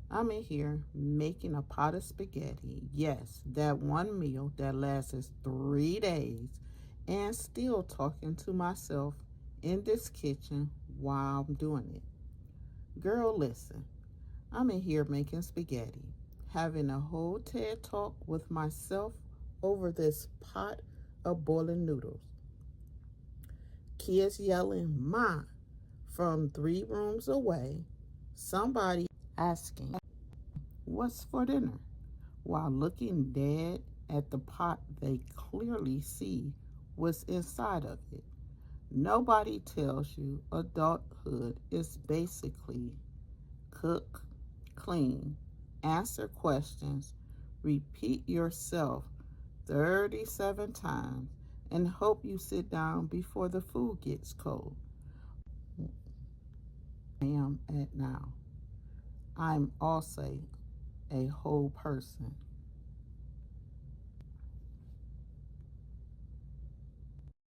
I'm in here making a pot of spaghetti. Yes, that one meal that lasts 3 days, and still talking to myself in this kitchen while I'm doing it. Girl, listen, I'm in here making spaghetti, having a whole TED talk with myself over this pot of boiling noodles. Kids yelling, "Ma," from 3 rooms away. Somebody asking, "What's for dinner?" while looking dead at the pot they clearly see what's inside of it. Nobody tells you adulthood is basically cook, clean, answer questions, repeat yourself 37 times, and hope you sit down before the food gets cold. I am at now. I'm also a whole person.